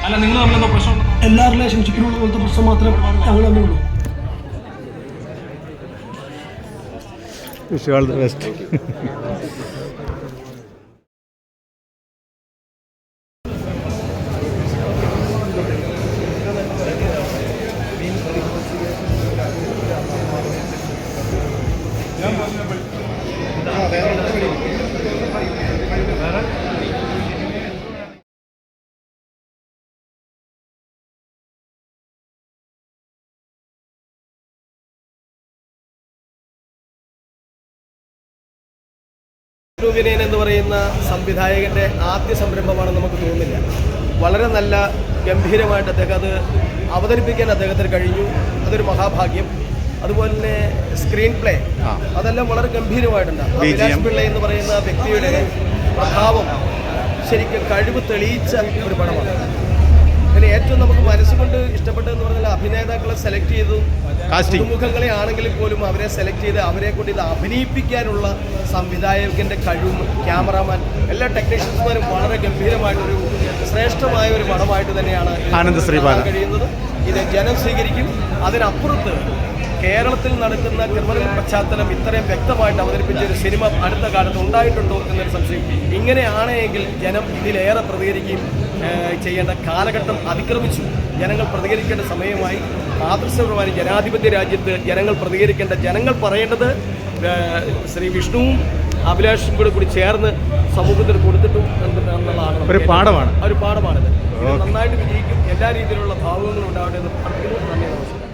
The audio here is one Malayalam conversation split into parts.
അല്ല, നിങ്ങൾ തമ്മിലെന്തോ പ്രശ്നം? എല്ലാ റിലേഷൻഷിപ്പിനുള്ള പോലത്തെ പ്രശ്നം മാത്രമേ ഞങ്ങൾ തമ്മിലുള്ളൂ. Wish all the best. Vinayan എന്ന് പറയുന്ന സംവിധായകൻ്റെ ആദ്യ സംരംഭമാണെന്ന് നമുക്ക് തോന്നുന്നില്ല. വളരെ നല്ല ഗംഭീരമായിട്ട് അദ്ദേഹം അത് അവതരിപ്പിക്കാൻ അദ്ദേഹത്തിന് കഴിഞ്ഞു. അതൊരു മഹാഭാഗ്യം. അതുപോലെ തന്നെ സ്ക്രീൻ പ്ലേ അതെല്ലാം വളരെ ഗംഭീരമായിട്ടുണ്ട്. അഭിലാഷ് പിള്ള എന്ന് പറയുന്ന വ്യക്തിയുടെ പ്രഭാവം ശരിക്കും കഴിവ് തെളിയിച്ച ഒരു പടമാണ്. പിന്നെ ഏറ്റവും നമുക്ക് മനസ്സുകൊണ്ട് ഇഷ്ടപ്പെട്ടതെന്ന് പറഞ്ഞാൽ അഭിനേതാക്കളെ സെലക്ട് ചെയ്തു, പുതുമുഖങ്ങളെ ആണെങ്കിലും പോലും അവരെ സെലക്ട് ചെയ്ത് അവരെ കൊണ്ട് ഇത് അഭിനയിപ്പിക്കാനുള്ള സംവിധായകൻ്റെ കഴിവും ക്യാമറാമാൻ എല്ലാ ടെക്നീഷ്യൻസ്മാരും വളരെ ഗംഭീരമായിട്ടൊരു ശ്രേഷ്ഠമായ ഒരു പടമായിട്ട് തന്നെയാണ് കഴിയുന്നത്. ഇത് ജനം സ്വീകരിക്കും. അതിനപ്പുറത്ത് കേരളത്തിൽ നടക്കുന്ന ക്രിമിനൽ പശ്ചാത്തലം ഇത്രയും വ്യക്തമായിട്ട് അവതരിപ്പിച്ച ഒരു സിനിമ അടുത്ത കാലത്ത് ഉണ്ടായിട്ടുണ്ടോ എന്നൊരു സംശയം. ഇങ്ങനെയാണെങ്കിൽ ജനം ഇതിലേറെ പ്രതികരിക്കുകയും ചെയ്യേണ്ട കാലഘട്ടം അതിക്രമിച്ചു. ജനങ്ങൾ പ്രതികരിക്കേണ്ട സമയമായി. മാതൃസൗരമായി ജനാധിപത്യ രാജ്യത്ത് ജനങ്ങൾ പ്രതികരിക്കേണ്ട, ജനങ്ങൾ പറയേണ്ടത് ശ്രീ വിഷ്ണുവും അഭിലാഷും കൂടി ചേർന്ന് സമൂഹത്തിന് കൊടുത്തിട്ടും എന്നുള്ളതാണ് ഒരു പാഠമാണിത്. നന്നായിട്ട് വിജയിക്കും. എല്ലാ രീതിയിലുള്ള ഭാവങ്ങളും ഉണ്ടാവട്ടെ എന്ന് പ്രാർത്ഥിക്കുന്നു. നന്ദി, നമസ്കാരം.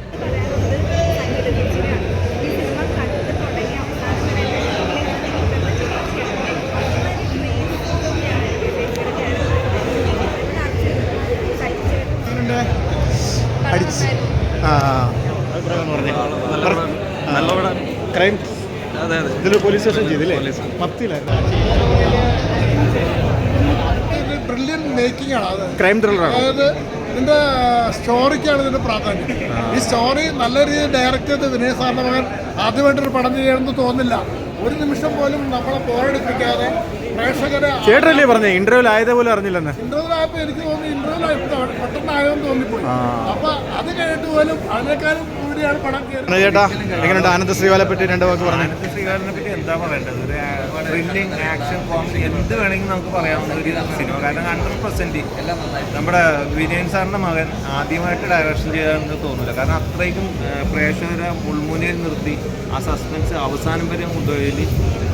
ക്രൈം ഇതിൽ പോലീസ് സ്റ്റേഷൻ ചെയ്തില്ലേ? ബ്രില്യൻറ്റ് മേക്കിംഗ് ആണ് അത്. ക്രൈം ത്രില്ലറാണ്. അതായത് ഇതിൻ്റെ സ്റ്റോറിക്കാണ് ഇതിൻ്റെ പ്രാധാന്യം. ഈ സ്റ്റോറി നല്ല രീതിയിൽ ഡയറക്റ്റ് ചെയ്ത് വിനയ് സാറിൻ്റെ മകൻ ആദ്യമായിട്ടൊരു പടം ചെയ്യണമെന്ന് തോന്നില്ല. ഒരു നിമിഷം പോലും നമ്മളെ ബോറടിപ്പിക്കാതെ പ്രേക്ഷകരെ ചേട്ടനല്ലേ പറഞ്ഞേ ഇന്റർവ്യൂ ആയതേപോലെ അറിഞ്ഞില്ലെന്ന്? ഇന്റർവ്യൂ ആയപ്പോൾ എനിക്ക് തോന്നി ഇന്റർവ്യൂ പെട്ടെന്ന് ആയോന്ന് തോന്നിപ്പോയി. അപ്പൊ അത് കഴിഞ്ഞിട്ട് പോലും അതിനേക്കാളും കൂടിയാണ് പടം കയറുന്നത്. ചേട്ടാ എങ്ങനെയുണ്ട് ആനന്ദ് ശ്രീവാലെ പറ്റി രണ്ട് വാക്ക് പറഞ്ഞു? ആനന്ദ് ശ്രീവാലിനെ പറ്റി എന്താ പറയേണ്ടത്? ഒരു ത്രില്ലിംഗ് ആക്ഷൻ കോമഡി എന്ത് വേണമെങ്കിലും നമുക്ക് പറയാവുന്ന ഒരു സിനിമ. കാരണം 100% നമ്മുടെ വിനയൻ സാറിൻ്റെ മകൻ ആദ്യമായിട്ട് ഡയറക്ഷൻ ചെയ്തതെന്ന് തോന്നില്ല. കാരണം അത്രയ്ക്കും പ്രേക്ഷകരെ മുൾമുനയിൽ നിർത്തി ആ സസ്പെൻസ് അവസാനം വരെ കൊണ്ടുപോയി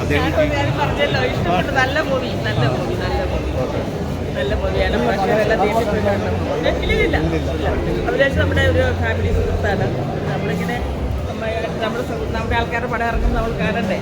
അദ്ദേഹം നല്ല മൂവിയാണ്. അഭിലാഷ് നമ്മുടെ ഒരു ഫാമിലി സുഹൃത്താണ്. നമ്മളിങ്ങനെ നമ്മുടെ ആൾക്കാരുടെ പടം ഇറങ്ങും നമ്മൾ കാണണ്ടേ.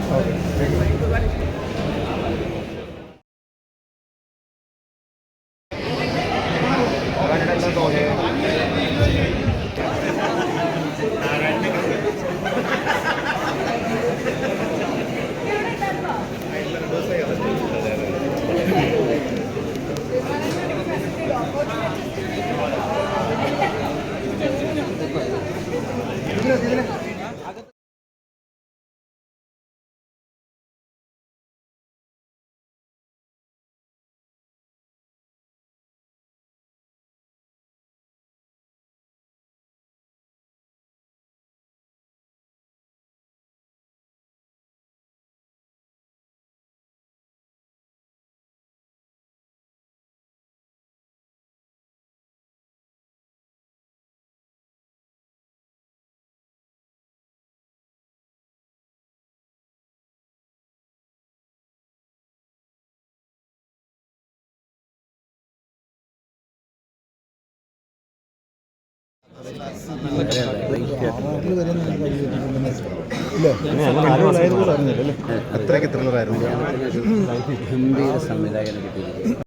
അത്രയ്ക്ക് ത്രില്ലറായിരുന്നു. ഗംഭീര സംവിധായകനെ കിട്ടിയിരിക്കുന്നു.